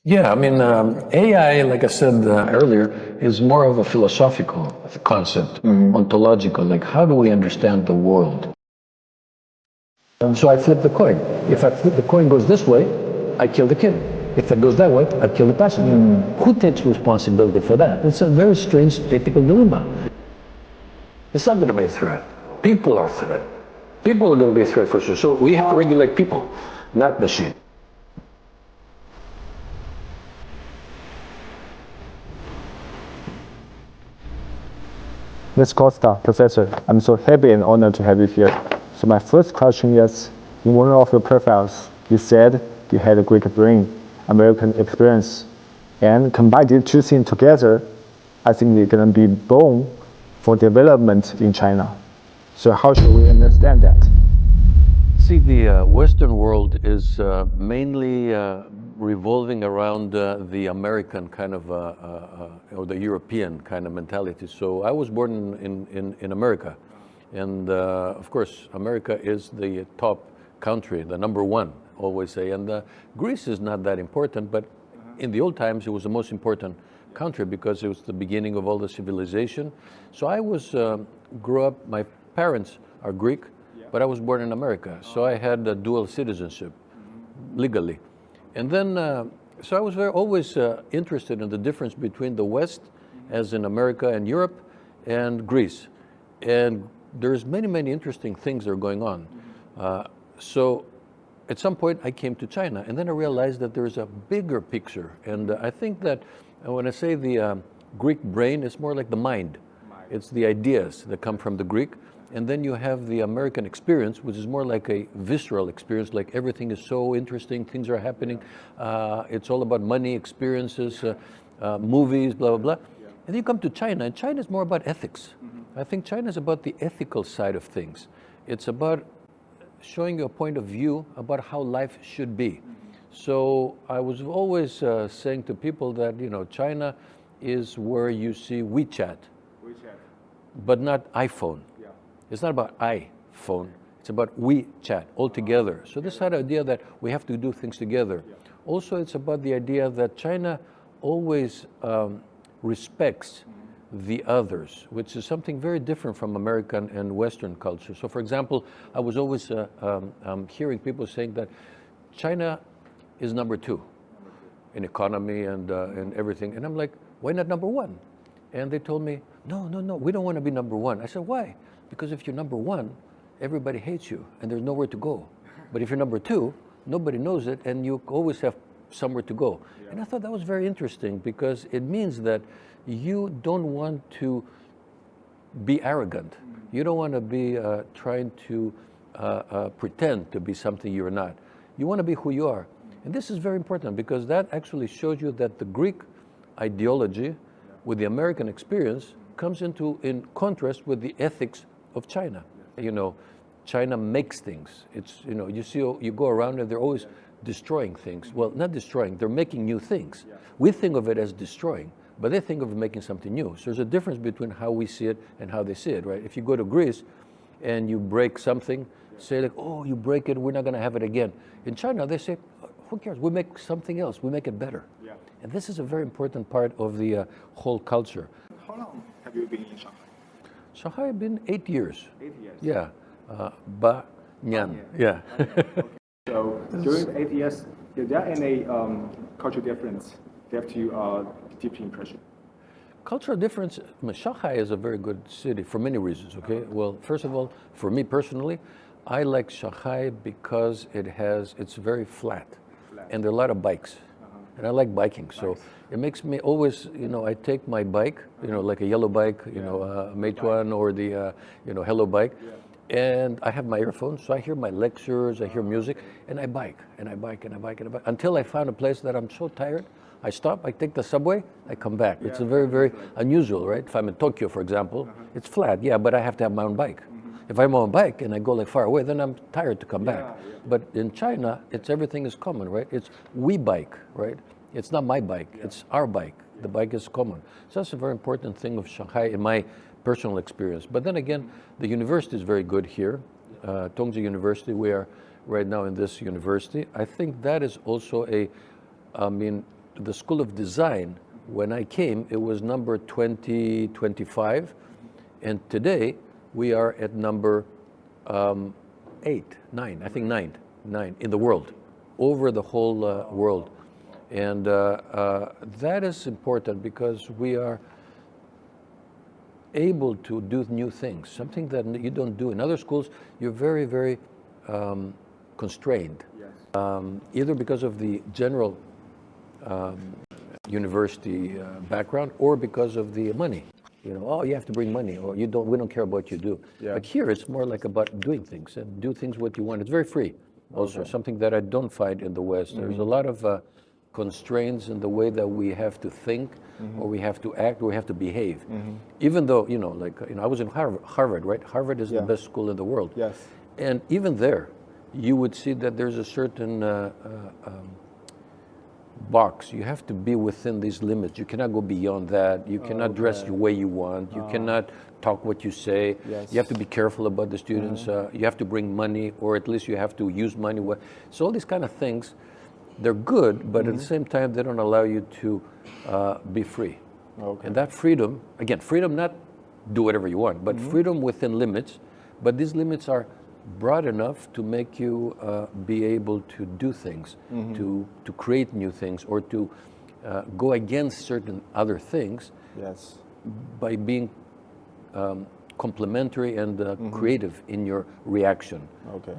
Yeah, I mean, AI, like I said earlier, is more of a philosophical concept, ontological. Like, how do we understand the world? So I flip the coin. If the coin goes this way, I kill the kid. If it goes that way, I kill the passenger. Who takes responsibility for that? It's a very strange ethical dilemma. It's not going to be a threat. People are a threat. People are going to be a threat for sure. So we have to regulate people, not machine. Ms. Costa, Professor, I'm so happy and honored to have you here. So my first question is, in one of your profiles, you said you had a Greek brain, American experience, and combine these two things together, I think they're going to be born for development in China. So how should we understand that? See, the Western world is mainly revolving around the American kind of, or the European kind of mentality. So I was born in America. And of course, America is the top country, the number one, always say. And Greece is not that important, but in the old times, it was the most important country because it was the beginning of all the civilization. So I was, grew up, my parents are Greek, but I was born in America, so I had a dual citizenship legally. And then, so I was always interested in the difference between the West, as in America and Europe, and Greece. And there's many, many interesting things that are going on. So at some point I came to China, and then I realized that there's a bigger picture. And I think that when I say the Greek brain, it's more like the mind. It's the ideas that come from the Greek. And then you have the American experience, which is more like a visceral experience, like everything is so interesting, things are happening. It's all about money, experiences, movies, blah, blah, blah. And then you come to China, and China is more about ethics. I think China is about the ethical side of things. It's about showing you a point of view about how life should be. So I was always saying to people that, you know, China is where you see WeChat, but not iPhone. It's not about iPhone, it's about we chat all together. So this idea that we have to do things together. Also, it's about the idea that China always respects the others, which is something very different from American and Western culture. So for example, I was always hearing people saying that China is number two in economy and everything. And I'm like, why not number one? And they told me, no, we don't want to be number one. I said, why? Because if you're number one, everybody hates you and there's nowhere to go. But if you're number two, nobody knows it and you always have somewhere to go. And I thought that was very interesting because it means that you don't want to be arrogant. You don't want to be trying to pretend to be something you're not. You want to be who you are. And this is very important because that actually shows you that the Greek ideology with the American experience comes in contrast with the ethics of China. You know, China makes things. It's, you know, you go around and they're always destroying things. Well, not destroying, they're making new things. We think of it as destroying, but they think of making something new. So there's a difference between how we see it and how they see it, right? If you go to Greece and you break something, say like, oh, you break it, we're not gonna have it again. In China, they say, who cares? We make something else, we make it better. And this is a very important part of the whole culture. How long have you been in Shanghai? Shanghai, I've been 8 years. 8 years. Yeah, Ba Nian. Yeah. Okay. So during the 8 years, is there any cultural difference left you deep impression? Cultural difference, I mean, Shanghai is a very good city for many reasons, okay? Well, first of all, for me personally, I like Shanghai because it's very flat. And there are a lot of bikes. And I like biking, so it makes me always, you know, I take my bike, you know, like a yellow bike, you know, Meituan or the, you know, Hello bike, and I have my earphones, so I hear my lectures, I hear music, and I bike, and I bike, and I bike, and I bike, until I found a place that I'm so tired, I stop, I take the subway, I come back. It's a very, very unusual, right? If I'm in Tokyo, for example, it's flat, yeah, but I have to have my own bike. If I'm on a bike and I go like far away, then I'm tired to come back. But in China, everything is common, right? It's we bike, right? It's not my bike, it's our bike. The bike is common. So that's a very important thing of Shanghai in my personal experience. But then again, the university is very good here. Tongji University, we are right now in this university. I think that is also the School of Design, when I came, it was number 2025, and today we are at number 8, 9, I think 9 in the world, over the whole world. And that is important because we are able to do new things, something that you don't do. In other schools, you're very, very constrained, either because of the general university background or because of the money. You know, oh, you have to bring money, or we don't care about what you do. But here it's more like about doing things and do things what you want. It's very free, also, something that I don't find in the West. There's a lot of constraints in the way that we have to think, or we have to act, or we have to behave. Even though, I was in Harvard, right? Harvard is the best school in the world. Yes. And even there, you would see that there's a certain box. You have to be within these limits. You cannot go beyond that. You cannot dress the way you want. You cannot talk what you say. Yes. You have to be careful about the students. You have to bring money, or at least you have to use money. So all these kind of things, they're good, but at the same time, they don't allow you to be free. Okay. And that freedom, again, freedom not do whatever you want, but freedom within limits. But these limits are broad enough to make you be able to do things, to create new things, or to go against certain other things. Yes. By being complementary and creative in your reaction. Okay.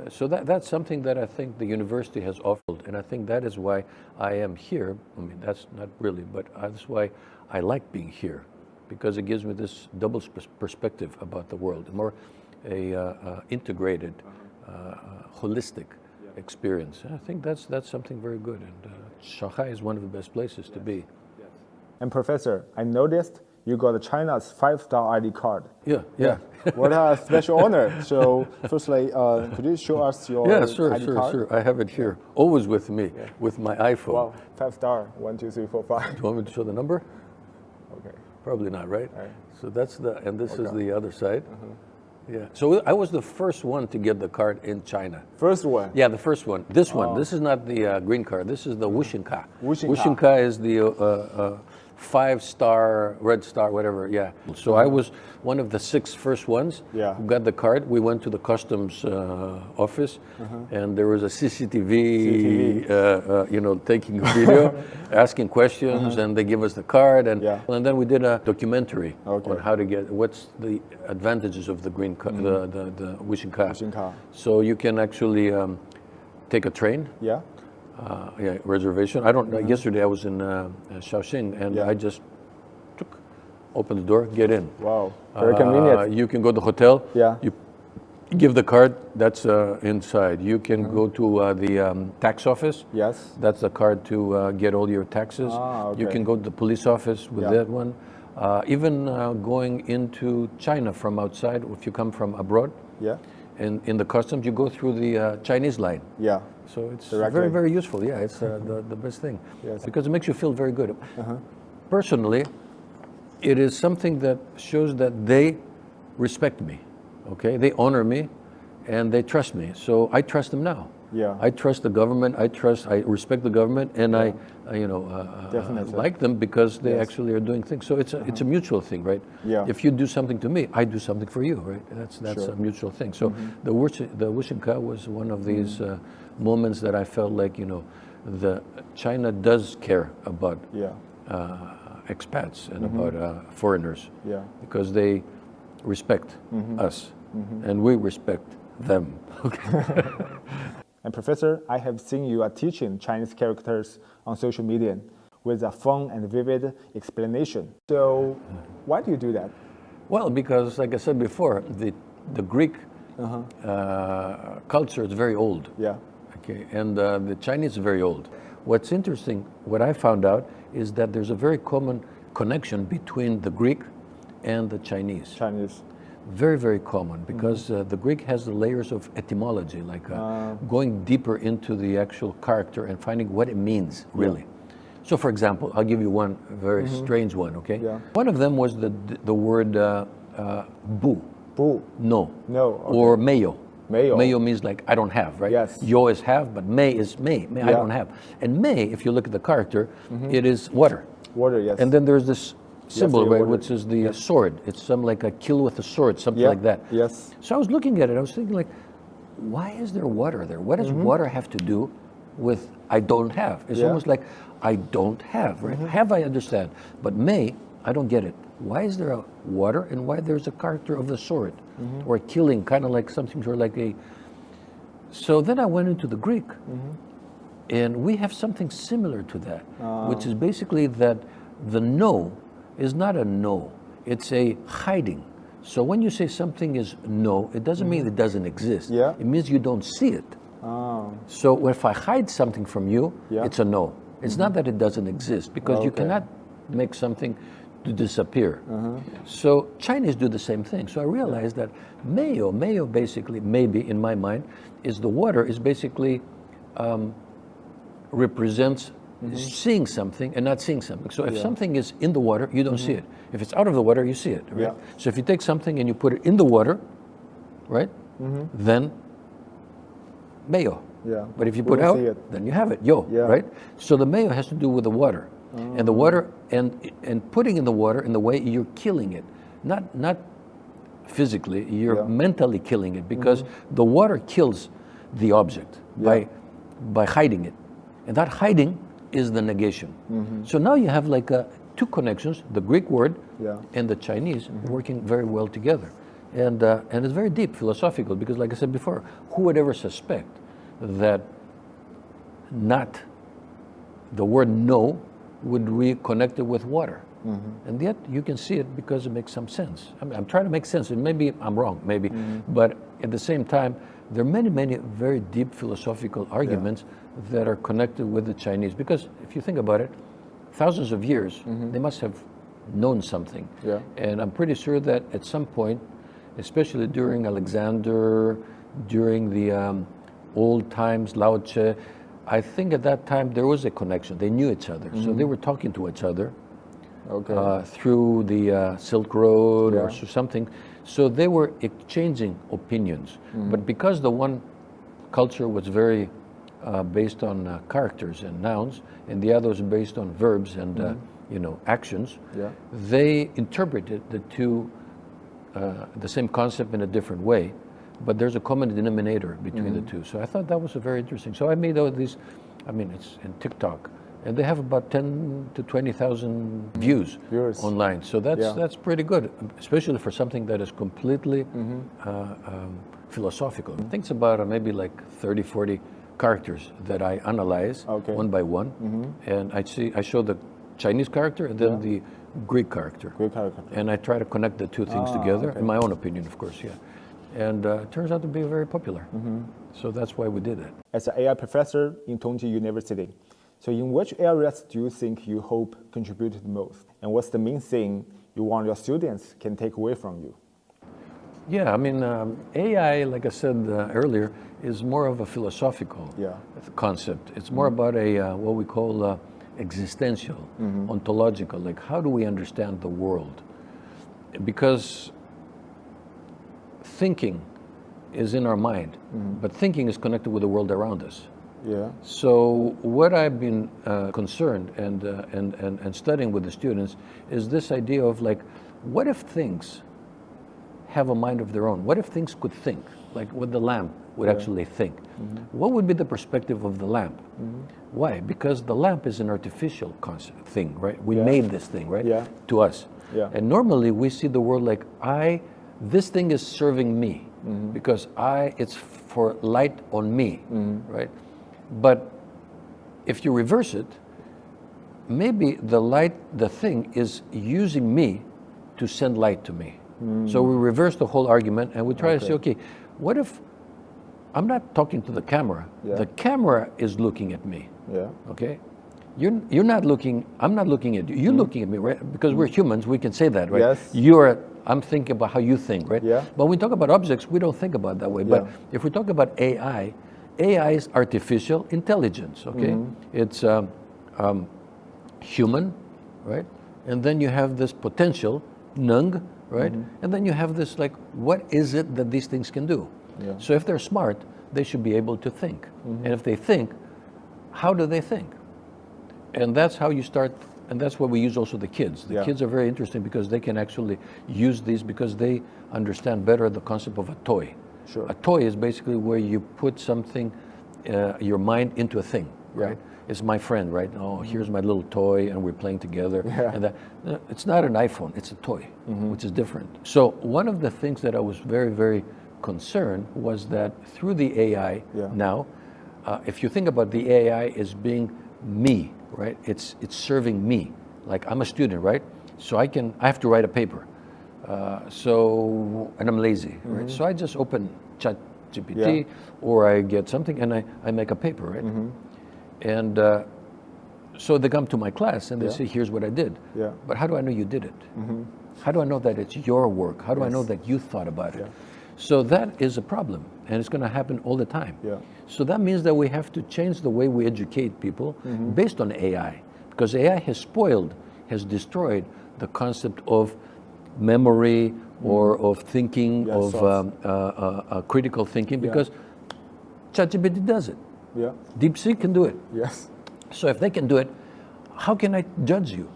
So that's something that I think the university has offered, and I think that is why I am here. I mean, that's not really, but that's why I like being here, because it gives me this double perspective about the world, more integrated, holistic experience. And I think that's something very good, and Shanghai is one of the best places to be. Yes. And Professor, I noticed you got China's 5-star ID card. Yeah. What a special honor. So firstly, could you show us your ID card? Sure. I have it here, always with me, with my iPhone. Wow, 5-star, 1, 2, 3, 4, 5. Do you want me to show the number? Okay. Probably not, right? Right. So that's and this is the other side. Yeah. So I was the first one to get the card in China. First one? Yeah, the first one. This one. This is not the green card. This is the Wushinka. Wushinka is the 5-star, red star, whatever. Yeah. So I was one of the 6 first ones who got the card. We went to the customs office, and there was a CCTV, taking a video, asking questions, and they give us the card, and then we did a documentary on how to get what's the advantages of the green card, the Wushinka. So you can actually take a train. Reservation. I don't know. Yesterday I was in Shaoxing, and I just open the door, get in. Wow, very convenient. You can go to the hotel. You give the card. That's inside. You can go to the tax office. Yes. That's the card to get all your taxes. You can go to the police office with that one. Even going into China from outside, if you come from abroad. And in the customs, you go through the Chinese line. So it's very, very useful. Yeah, it's the best thing. Because it makes you feel very good. Personally, it is something that shows that they respect me. Okay, they honor me, and they trust me. So I trust them now. I trust the government. I respect the government, and I like them because they actually are doing things. So it's a mutual thing, right? If you do something to me, I do something for you, right? That's a mutual thing. So the Wushinka was one of these moments that I felt like the China does care about expats and about foreigners because they respect us and we respect them. Okay. And Professor, I have seen you are teaching Chinese characters on social media with a fun and vivid explanation. So why do you do that? Well, because like I said before, the Greek culture is very old. Okay, and the Chinese is very old. What's interesting, what I found out, is that there's a very common connection between the Greek and the Chinese. Very, very common, because the Greek has the layers of etymology, like going deeper into the actual character and finding what it means, really. So, for example, I'll give you one very strange one, okay? One of them was the word bu. Bu. No. No. Okay. Or mayo. Meo. Meo means like I don't have, right? Yes. Yo is have, but me is me. I don't have. And me, if you look at the character, it is water. Water, yes. And then there's this symbol, the right, water. which is the sword. It's some like a kill with a sword, something Yeah, like that. yes. So I was looking at it. I was thinking like, why is there water there? What does water have to do with I don't have? It's Yeah. almost like I don't have, right? Have I understand, but may I don't get it. Why is there a water and why there's a character of the sword or killing, kind of like something sort of like a. So then I went into the Greek, and we have something similar to that, which is basically that the no is not a no, it's a hiding. So when you say something is no, it doesn't mean it doesn't exist. Yeah. It means you don't see it. Oh. So if I hide something from you, Yeah. it's a no. It's not that it doesn't exist, because you Okay. cannot make something to disappear. So Chinese do the same thing. So I realized that Meo basically, maybe in my mind, is the water is basically represents seeing something and not seeing something. So if something is in the water, you don't see it. If it's out of the water, you see it, right? Yeah. So if you take something and you put it in the water, right, then Meo. Yeah. But if you We put don't out, see it. then you have it, yo, Yeah. right? So the Meo has to do with the water. And the water, and putting in the water in the way you're killing it. Not physically, you're Yeah. mentally killing it, because the water kills the object by hiding it. And that hiding is the negation. So now you have like two connections, the Greek word Yeah. and the Chinese working very well together. And it's very deep, philosophical, because like I said before, who would ever suspect that not the word no would reconnect it with water? And yet you can see it because it makes some sense. I'm trying to make sense, and maybe I'm wrong, maybe, but at the same time, there are many very deep philosophical arguments that are connected with the Chinese. Because if you think about it, thousands of years, they must have known something. Yeah. And I'm pretty sure that at some point, especially during Alexander, during the old times, Lao Tse, I think at that time there was a connection. They knew each other. So they were talking to each other through the Silk Road or something. So they were exchanging opinions. But because the one culture was very based on characters and nouns, and the other was based on verbs and actions, they interpreted the same concept in a different way. But there's a common denominator between the two. So I thought that was very interesting. So I made all these, it's in TikTok, and they have about 10 to 20,000 views online. So that's pretty good, especially for something that is completely philosophical. I think it's about maybe like 30, 40 characters that I analyze one by one. And I show the Chinese character and then the Greek character. And I try to connect the two things together, in my own opinion, of course, And it turns out to be very popular. So that's why we did it. As an AI professor in Tongji University, so in which areas do you think you hope contributed the most? And what's the main thing you want your students can take away from you? Yeah, AI, like I said earlier, is more of a philosophical concept. It's more about what we call existential, ontological, like how do we understand the world? Because thinking is in our mind, but thinking is connected with the world around us. So what I've been concerned and studying with the students is this idea of like, what if things have a mind of their own? What if things could think, like what the lamp would actually think? What would be the perspective of the lamp? Why? Because the lamp is an artificial concept thing, right? We made this thing, right? To us. And normally we see the world like, this thing is serving me because it's for light on me, right? But if you reverse it, maybe the thing is using me to send light to me. So we reverse the whole argument and we try to say, okay, what if I'm not talking to the camera? The camera is looking at me. Okay? You're not looking, I'm not looking at you. You're looking at me, right? Because we're humans, we can say that, right? I'm thinking about how you think, right? But when we talk about objects, we don't think about it that way. But if we talk about AI is artificial intelligence, okay? It's human, right? And then you have this potential, nung, right? And then you have this like, what is it that these things can do? Yeah. So if they're smart, they should be able to think. And if they think, how do they think? And that's how you start, and that's what we use also the kids. The kids are very interesting because they can actually use these because they understand better the concept of a toy. Sure. A toy is basically where you put something, your mind into a thing, right? It's my friend, right? Oh, here's my little toy, and we're playing together. And that, it's not an iPhone, it's a toy, which is different. So one of the things that I was very, very concerned was that through the AI now, if you think about the AI as being me, right? It's serving me. Like I'm a student, right? So I have to write a paper. And I'm lazy, right? So I just open ChatGPT or I get something and I make a paper, right? And so they come to my class and they say, here's what I did. But how do I know you did it? How do I know that it's your work? How do I know that you thought about it? So that is a problem, and it's going to happen all the time. So that means that we have to change the way we educate people based on AI, because AI has destroyed the concept of memory or of thinking, of critical thinking, because ChatGPT does it. DeepSeek can do it. So if they can do it, how can I judge you?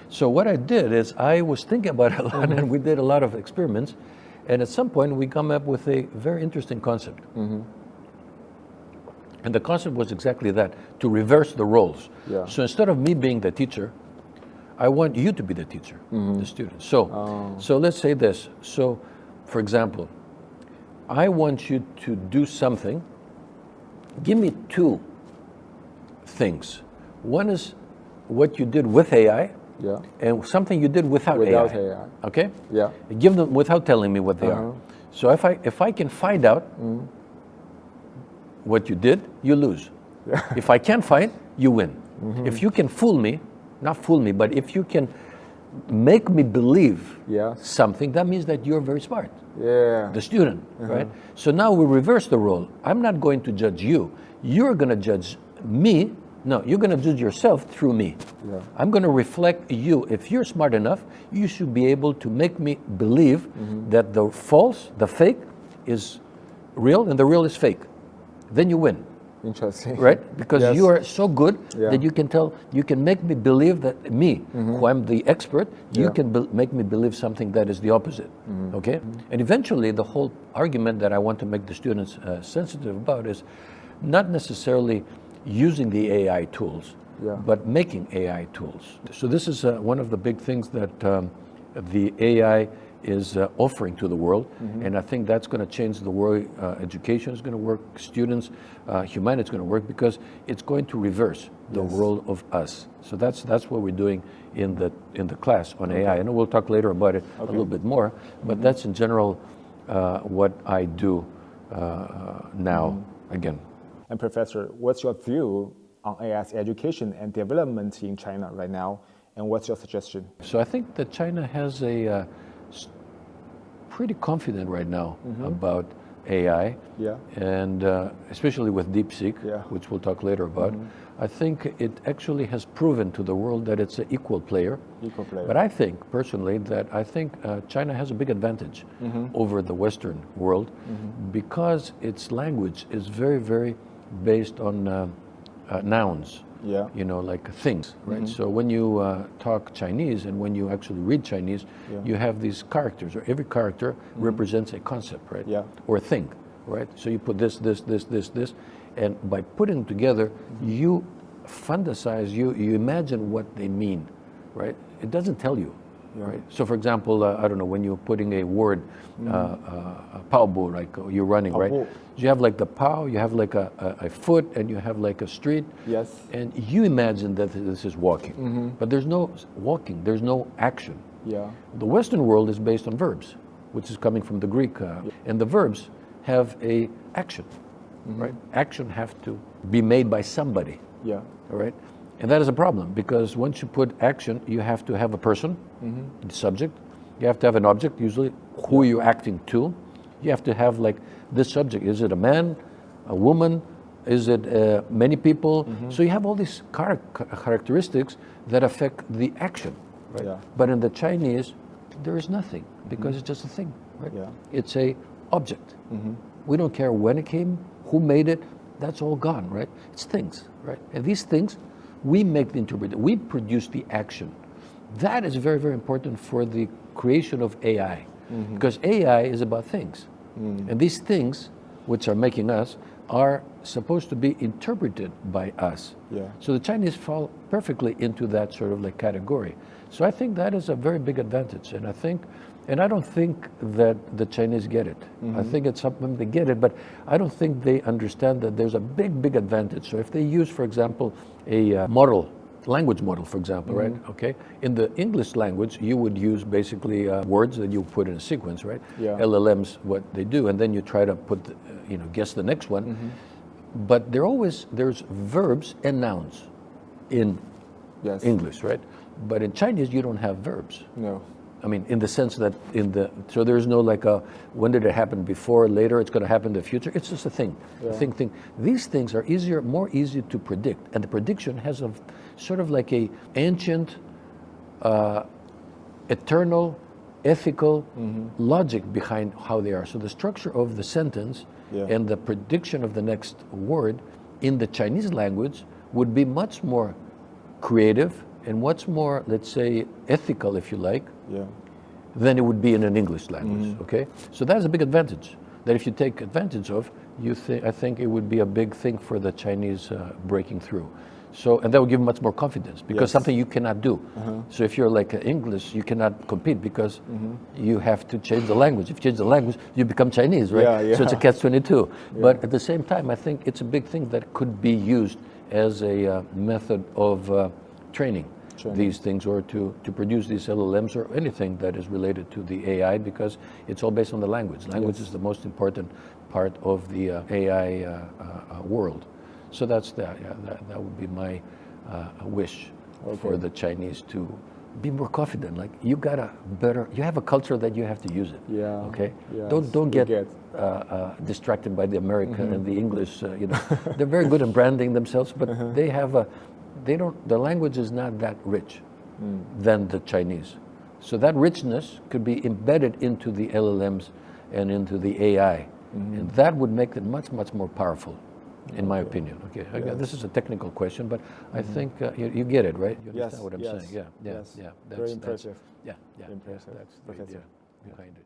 So what I did is I was thinking about it a lot, and we did a lot of experiments, and at some point we come up with a very interesting concept. And the concept was exactly that, to reverse the roles. So instead of me being the teacher, I want you to be the teacher, the student. So let's say this. So, for example, I want you to do something. Give me two things. One is what you did with AI, and something you did without AI. Okay? Give them without telling me what they are. So if I can find out what you did, you lose. If I can't find, you win. If you can fool me, not fool me, but if you can make me believe something, that means that you're very smart. The student, right? So now we reverse the role. I'm not going to judge you. You're going to judge me. No, you're going to judge yourself through me. I'm going to reflect you. If you're smart enough, you should be able to make me believe that the false, the fake, is real and the real is fake. Then you win. Interesting. Right? Because you are so good that you can make me believe that me, who I'm the expert, you can make me believe something that is the opposite. Okay? And eventually the whole argument that I want to make the students sensitive about is not necessarily using the AI tools, but making AI tools. So this is one of the big things that the AI is offering to the world, and I think that's going to change the way education is going to work, students, humanity is going to work, because it's going to reverse the role of us. So that's what we're doing in the class on AI. I know we'll talk later about it a little bit more, but that's in general what I do now. Again. And Professor, what's your view on AI's education and development in China right now, and what's your suggestion? So I think that China has a pretty confident right now about AI, and especially with DeepSeek, which we'll talk later about. I think it actually has proven to the world that it's an equal player. But I think, personally, that China has a big advantage over the Western world because its language is very, very based on nouns. You know, like things, right? So when you talk Chinese and when you actually read Chinese, you have these characters, or every character represents a concept, right? Or a thing, right? So you put this, and by putting them together, you fantasize, you imagine what they mean, right? It doesn't tell you, right? So for example, I don't know, when you're putting a word, pao bu, like you're running, right? You have like the pao, you have like a foot, and you have like a street. And you imagine that this is walking. But there's no walking, there's no action. The Western world is based on verbs, which is coming from the Greek. And the verbs have a action, right? Action have to be made by somebody. All right? And that is a problem, because once you put action, you have to have a person, the subject. You have to have an object, usually, who you're acting to. You have to have like this subject. Is it a man, a woman? Is it many people? So you have all these characteristics that affect the action, right? But in the Chinese, there is nothing, because it's just a thing, right? It's a object, We don't care when it came, who made it. That's all gone, right? It's things, right? And these things, we make the interpretation. We produce the action. That is very, very important for the creation of AI, because AI is about things. And these things, which are making us, are supposed to be interpreted by us. Yeah. So the Chinese fall perfectly into that sort of like category. So I think that is a very big advantage. And I don't think that the Chinese get it. I think it's something they get it, but I don't think they understand that there's a big, big advantage. So if they use, for example, a language model, for example, right? Okay. In the English language, you would use basically words that you put in a sequence, right? Yeah. LLMs, what they do, and then you try to put, guess the next one. But there's verbs and nouns in Yes. English, right? But in Chinese, you don't have verbs. No. I mean, in the sense that so there's no like when did it happen, before, later, it's going to happen in the future. It's just a thing, thing. These things are more easy to predict, and the prediction has a sort of like a ancient, eternal, ethical logic behind how they are. So the structure of the sentence and the prediction of the next word in the Chinese language would be much more creative and much more, let's say, ethical, if you like, than it would be in an English language. Okay, so that's a big advantage. That if you take advantage of, I think it would be a big thing for the Chinese breaking through. So, and that would give them much more confidence, because something you cannot do. So if you're like English, you cannot compete, because you have to change the language. If you change the language, you become Chinese, right? So it's a catch-22. But at the same time, I think it's a big thing that could be used as a method of training these things, or to produce these LLMs or anything that is related to the AI, because it's all based on the language. Language is the most important part of the AI world. So that's that. Yeah, that would be my wish for the Chinese to be more confident. Like, you have a culture that you have to use it. Yeah. Okay. Yes. Don't get distracted by the American and the English. They're very good at branding themselves, but the language is not that rich than the Chinese. So that richness could be embedded into the LLMs and into the AI, and that would make it much, much more powerful, in my opinion. Okay, again, this is a technical question, but I think you get it, right? You understand what I'm saying? Yeah. Yes. Yeah. Very impressive. Yeah. Impressive. That's the idea behind it.